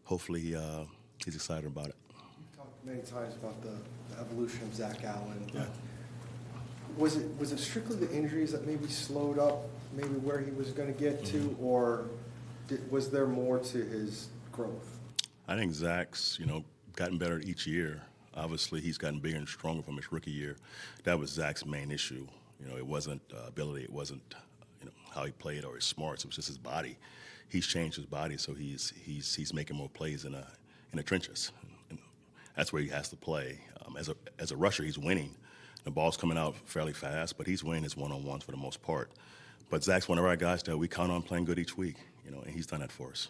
hopefully he's excited about it. You've talked many times about the evolution of Zach Allen. Yeah. Was it strictly the injuries that maybe slowed up maybe where he was going to get to, or was there more to his growth? I think Zach's, gotten better each year. Obviously, he's gotten bigger and stronger from his rookie year. That was Zach's main issue. It wasn't ability. It wasn't, how he played or his smarts. It was just his body. He's changed his body, so he's making more plays in the trenches. And that's where he has to play. As a rusher, he's winning. The ball's coming out fairly fast, but he's winning his one-on-ones for the most part. But Zach's one of our guys that we count on playing good each week, and he's done that for us.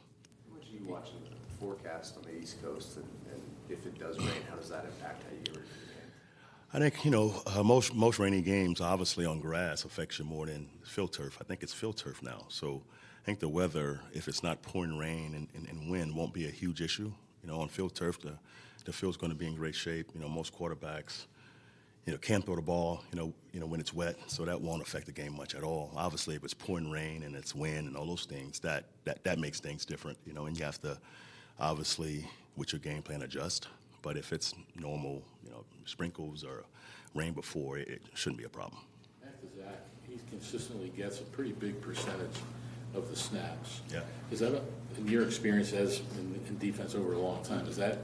What are you watching the forecast on the East Coast, and if it does rain, how does that impact how you root for the game? I think, most rainy games, obviously on grass, affects you more than field turf. I think it's field turf now. So I think the weather, if it's not pouring rain and wind, won't be a huge issue. On field turf, the field's going to be in great shape. Most quarterbacks, can't throw the ball, when it's wet, so that won't affect the game much at all. Obviously, if it's pouring rain and it's wind and all those things, that makes things different, and you have to, obviously, with your game plan, adjust. But if it's normal, sprinkles or rain before, it shouldn't be a problem. After Zach, he consistently gets a pretty big percentage of the snaps. Yeah. Is that, in your experience as in defense over a long time, is that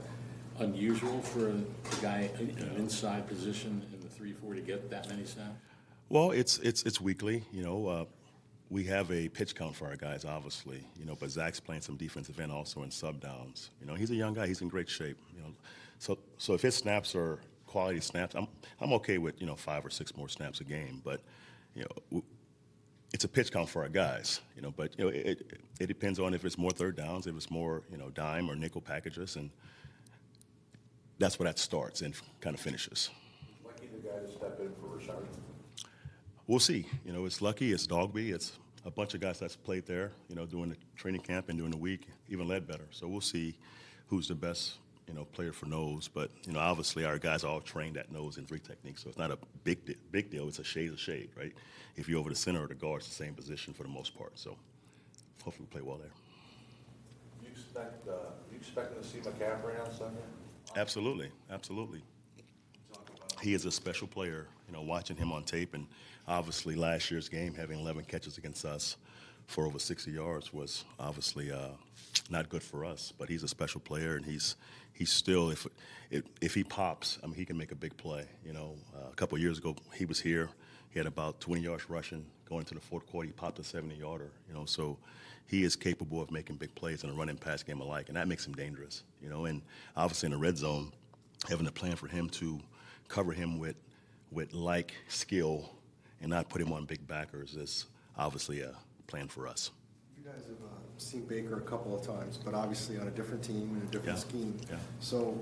unusual for a guy in an inside position in the 3-4 to get that many snaps? Well, it's weekly. We have a pitch count for our guys, obviously. But Zach's playing some defensive end also in sub downs. He's a young guy. He's in great shape. So if his snaps are quality snaps, I'm okay with 5 or 6 more snaps a game. But it's a pitch count for our guys. But it depends on if it's more third downs, if it's more dime or nickel packages, and that's where that starts and kind of finishes. Lucky the guy to step in for Rashard. We'll see. It's Lucky, it's Dogby, it's a bunch of guys that's played there, during the training camp and during the week, even Ledbetter. So we'll see who's the best, player for nose. But, obviously our guys are all trained at nose in 3 techniques, so it's not a big deal. It's a shade of shade, right? If you're over the center or the guard, it's the same position for the most part. So hopefully we play well there. You expecting to see McCaffrey on Sunday? Absolutely. He is a special player, watching him on tape. And obviously last year's game, having 11 catches against us for over 60 yards was obviously not good for us. But he's a special player, and he's still, if he pops, he can make a big play. A couple of years ago, he was here. He had about 20 yards rushing. Going into the fourth quarter, he popped a 70-yarder. So he is capable of making big plays in a running pass game alike, and that makes him dangerous. And obviously in the red zone, having a plan for him to cover him with like skill and not put him on big backers is obviously a plan for us. You guys have seen Baker a couple of times, but obviously on a different team and a different scheme. Yeah. So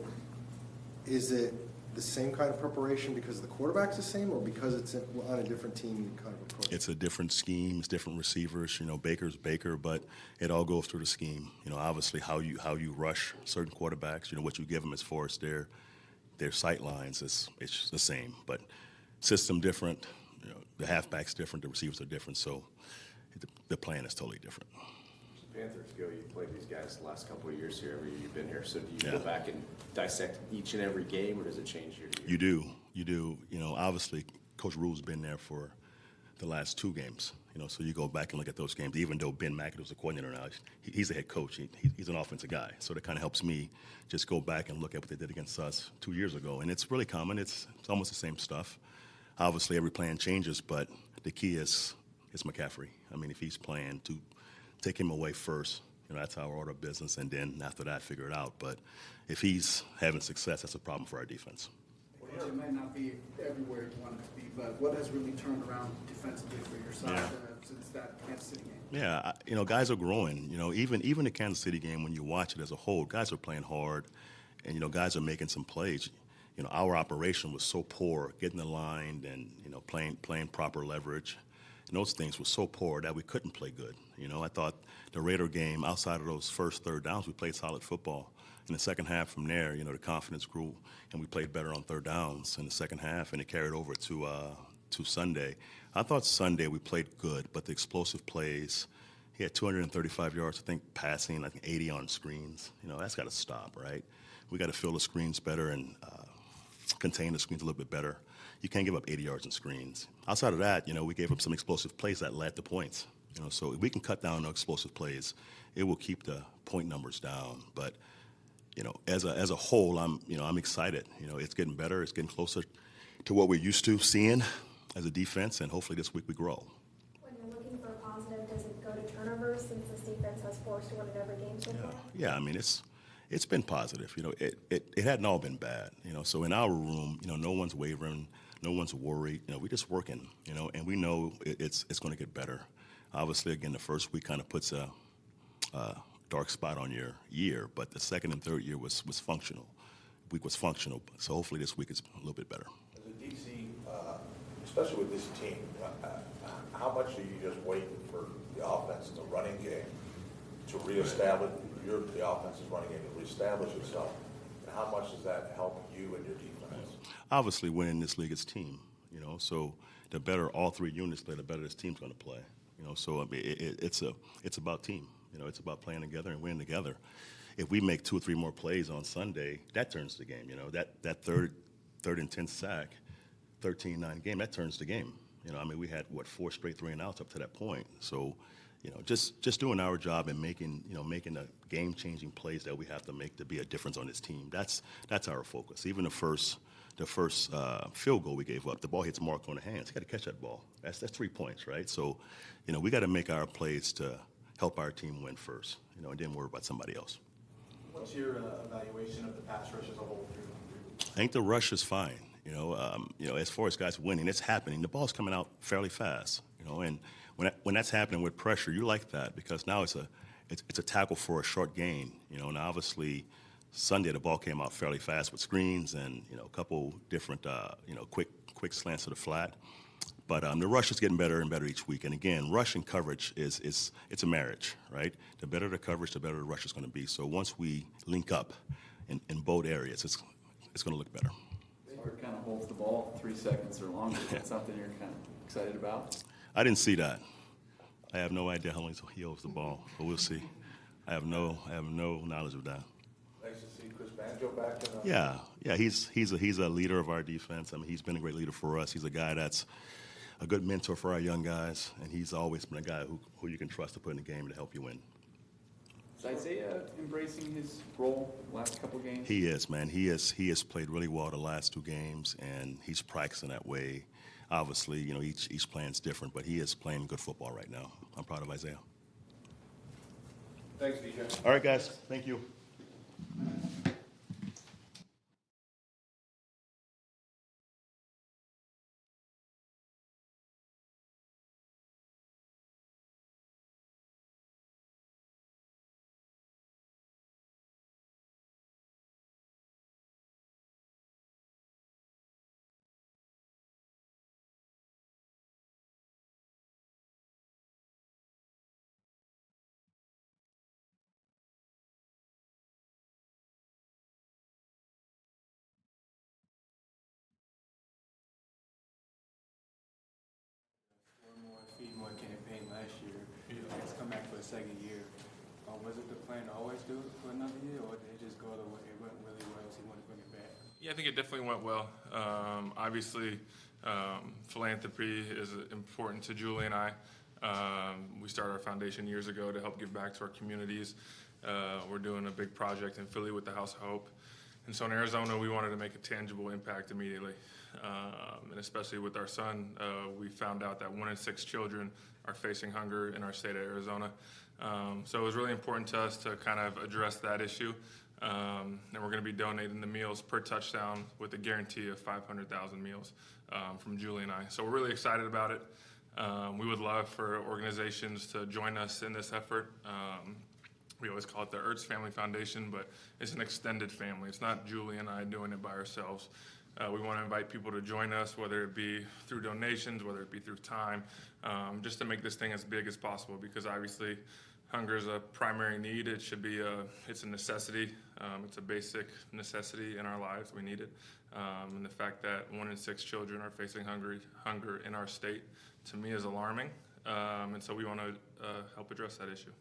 is it the same kind of preparation because the quarterback's the same, or because it's on a different team you kind of approach? It's a different scheme. It's different receivers. Baker's Baker, but it all goes through the scheme. Obviously how you rush certain quarterbacks. What you give them as far as their sight lines it's the same, but system different. The halfback's different. The receivers are different. So the plan is totally different. Panthers go, you've played these guys the last couple of years here, every year you've been here. So do you go back and dissect each and every game, or does it change year to year? You do. Obviously, Coach Rule's been there for the last 2 games. So you go back and look at those games. Even though Ben McAdoo's a coordinator now, he's a head coach. He's an offensive guy. So that kind of helps me just go back and look at what they did against us 2 years ago. And it's really common. It's almost the same stuff. Obviously, every plan changes, but the key is McCaffrey. If he's playing, to take him away first, that's our order of business, and then after that, figure it out. But if he's having success, that's a problem for our defense. It might not be everywhere you want it to be, but what has really turned around defensively for your side since that Kansas City game? Yeah, guys are growing. Even the Kansas City game, when you watch it as a whole, guys are playing hard, and guys are making some plays. Our operation was so poor, getting the line and playing proper leverage. And those things were so poor that we couldn't play good. I thought the Raider game, outside of those first third downs, we played solid football. In the second half from there, the confidence grew, and we played better on third downs in the second half, and it carried over to Sunday. I thought Sunday we played good, but the explosive plays, He had 235 yards, I think, passing, I think 80 on screens. That's got to stop, right? We got to fill the screens better and contain the screens a little bit better. You can't give up 80 yards in screens. Outside of that, we gave up some explosive plays that led to points. So if we can cut down on explosive plays, it will keep the point numbers down. But as a whole, I'm excited. It's getting better. It's getting closer to what we're used to seeing as a defense, and hopefully this week we grow. When you're looking for a positive, does it go to turnovers since this defense has forced one in every game so far? Yeah, it's been positive. It hadn't all been bad. So in our room, no one's wavering, no one's worried. We're just working. And we know it's going to get better. Obviously, again, the first week kind of puts a dark spot on your year, but the second and third year was functional. Week was functional, so hopefully this week is a little bit better. As a DC, especially with this team, how much are you just waiting for the offense, the running game, to reestablish, the offense's running game to reestablish itself? And how much does that help you and your defense? Obviously, winning this league is team. So the better all three units play, the better this team's going to play. So it's about team. It's about playing together and winning together. If we make 2 or 3 more plays on Sunday, that turns the game. That third and 10 sack, 13-9 game, that turns the game. We had 4 straight 3-and-outs up to that point. So, just doing our job and making the game-changing plays that we have to make to be a difference on this team. That's our focus. Even the first field goal we gave up, the ball hits Mark on the hands. He got to catch that ball. That's 3 points, right? So, we got to make our plays to help our team win first, and then worry about somebody else. What's your evaluation of the pass rush as a whole? I think the rush is fine. As far as guys winning, it's happening. The ball's coming out fairly fast. And when that's happening with pressure, you like that because now it's a tackle for a short gain. And obviously Sunday the ball came out fairly fast with screens and a couple different quick slants to the flat. But the rush is getting better and better each week. And again, rush and coverage it's a marriage, right? The better the coverage, the better the rush is going to be. So once we link up in both areas, it's going to look better. Or kind of holds the ball 3 seconds or longer. Is that something you're kind of excited about? I didn't see that. I have no idea how long he holds the ball, but we'll see. I have no knowledge of that. Nice to see Chris Banjo back. Yeah. He's a leader of our defense. He's been a great leader for us. He's a guy that's a good mentor for our young guys, and he's always been a guy who you can trust to put in the game to help you win. Is Isaiah embracing his role the last couple games? He is, man. He has played really well the last 2 games, and he's practicing that way. Obviously, each plan's different, but he is playing good football right now. I'm proud of Isaiah. Thanks, DJ. All right, guys. Thank you. Feed More campaign last year. It's come back for a second year. Was it the plan to always do it for another year, or did it just go the way it went really well, so you want to bring it back? Yeah, I think it definitely went well. Obviously, philanthropy is important to Julie and I. We started our foundation years ago to help give back to our communities. We're doing a big project in Philly with the House of Hope. And so in Arizona, we wanted to make a tangible impact immediately. And especially with our son, we found out that 1 in 6 children are facing hunger in our state of Arizona. So it was really important to us to kind of address that issue. And we're going to be donating the meals per touchdown with a guarantee of 500,000 meals from Julie and I. So we're really excited about it. We would love for organizations to join us in this effort. We always call it the Ertz Family Foundation, but it's an extended family. It's not Julie and I doing it by ourselves. We want to invite people to join us, whether it be through donations, whether it be through time, just to make this thing as big as possible, because obviously hunger is a primary need. It should be it's a necessity. It's a basic necessity in our lives. We need it. And the fact that 1 in 6 children are facing hunger in our state, to me, is alarming. and so we want to help address that issue.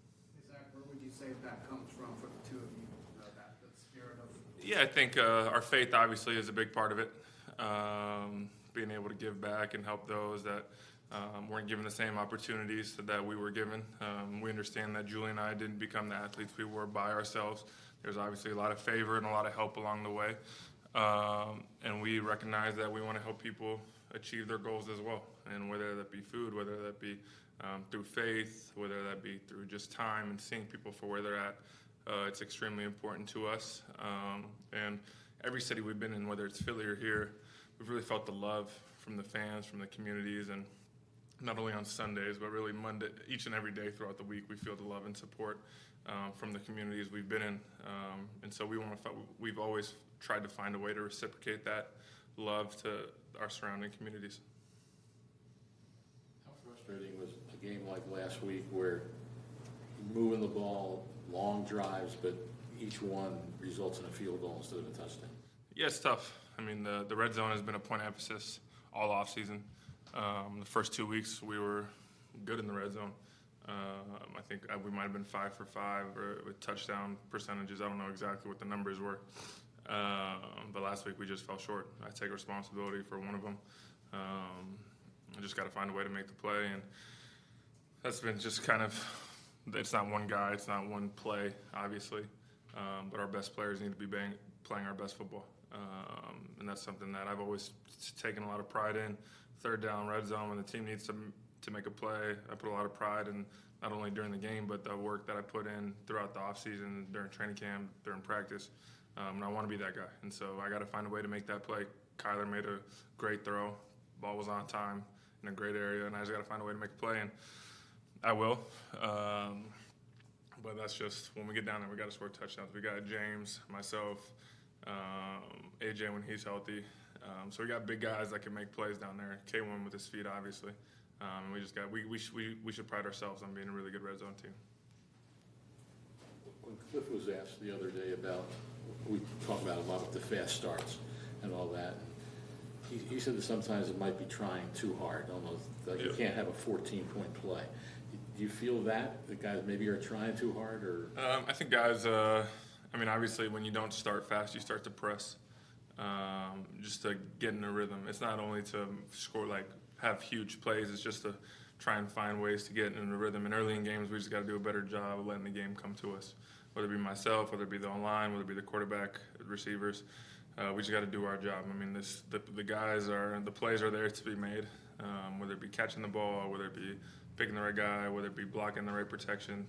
Zach, where would you say that comes from for the two of you, that spirit of? Yeah, I think our faith obviously is a big part of it. Being able to give back and help those that weren't given the same opportunities that we were given. We understand that Julie and I didn't become the athletes we were by ourselves. There's obviously a lot of favor and a lot of help along the way. And we recognize that we want to help people achieve their goals as well. And whether that be food, whether that be through faith, whether that be through just time and seeing people for where they're at, it's extremely important to us. And every city we've been in, whether it's Philly or here, we've really felt the love from the fans, from the communities, and not only on Sundays, but really Monday, each and every day throughout the week, we feel the love and support from the communities we've been in. And so we've always tried to find a way to reciprocate that love to our surrounding communities. How frustrating was a game like last week where you're moving the ball, long drives, but each one results in a field goal instead of a touchdown? Yeah, it's tough. I mean, the red zone has been a point of emphasis all offseason. The first 2 weeks, we were good in the red zone. I think we might have been 5 for 5 or with touchdown percentages. I don't know exactly what the numbers were. But last week, we just fell short. I take responsibility for one of them. I just got to find a way to make the play. And that's been just kind of, it's not one guy, it's not one play, obviously. But our best players need to be playing our best football. And that's something that I've always taken a lot of pride in. Third down, red zone, when the team needs to make a play, I put a lot of pride in not only during the game, but the work that I put in throughout the offseason, during training camp, during practice. And I want to be that guy. And so I got to find a way to make that play. Kyler made a great throw. Ball was on time in a great area, and I just got to find a way to make a play, and I will. But that's just, when we get down there, we got to score touchdowns. We got James, myself, AJ when he's healthy. So we got big guys that can make plays down there. K1 with his feet, obviously. And we should pride ourselves on being a really good red zone team. When Cliff was asked the other day about, we talk about a lot of the fast starts and all that, he said that sometimes it might be trying too hard, almost like you can't have a 14-point play. Do you feel that the guys maybe are trying too hard, or? I think guys, I mean, obviously when you don't start fast, you start to press, just to get in a rhythm. It's not only to score, have huge plays, it's just to try and find ways to get in a rhythm. And early in games, we just got to do a better job of letting the game come to us, whether it be myself, whether it be the online, whether it be the quarterback, receivers. We just got to do our job. I mean, the plays are there to be made, whether it be catching the ball, whether it be picking the right guy, whether it be blocking the right protection.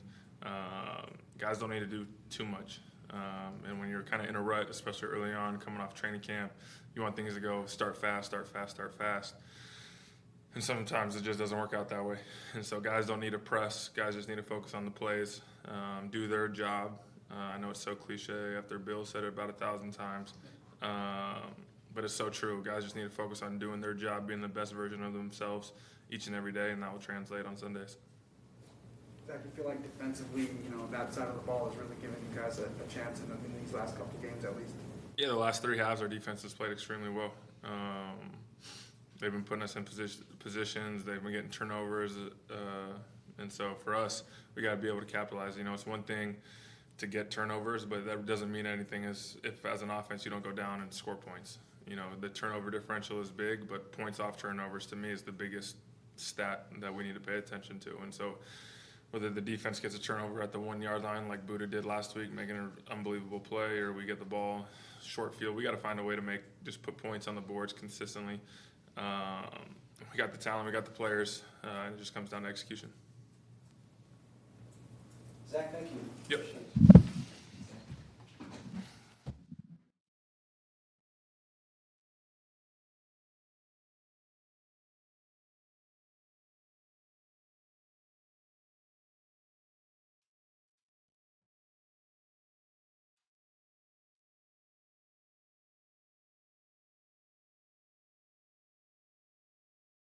Guys don't need to do too much. And when you're kind of in a rut, especially early on, coming off training camp, you want things to go start fast, start fast, start fast. And sometimes it just doesn't work out that way. And so guys don't need to press. Guys just need to focus on the plays, do their job. I know it's so cliche after Bill said it about 1,000 times. But it's so true. Guys just need to focus on doing their job, being the best version of themselves each and every day, and that will translate on Sundays. Zach, you feel like defensively, that side of the ball is really giving you guys a chance in these last couple of games at least? Yeah, the last 3 halves, our defense has played extremely well. They've been putting us in positions. They've been getting turnovers. And so for us, we got to be able to capitalize. It's one thing to get turnovers, but that doesn't mean anything if as an offense you don't go down and score points. The turnover differential is big, but points off turnovers to me is the biggest stat that we need to pay attention to. And so whether the defense gets a turnover at the 1-yard line like Buddha did last week, making an unbelievable play, or we get the ball short field, we got to find a way to just put points on the boards consistently. We got the talent, we got the players, it just comes down to execution. Zach, thank you. Yep. Appreciate it.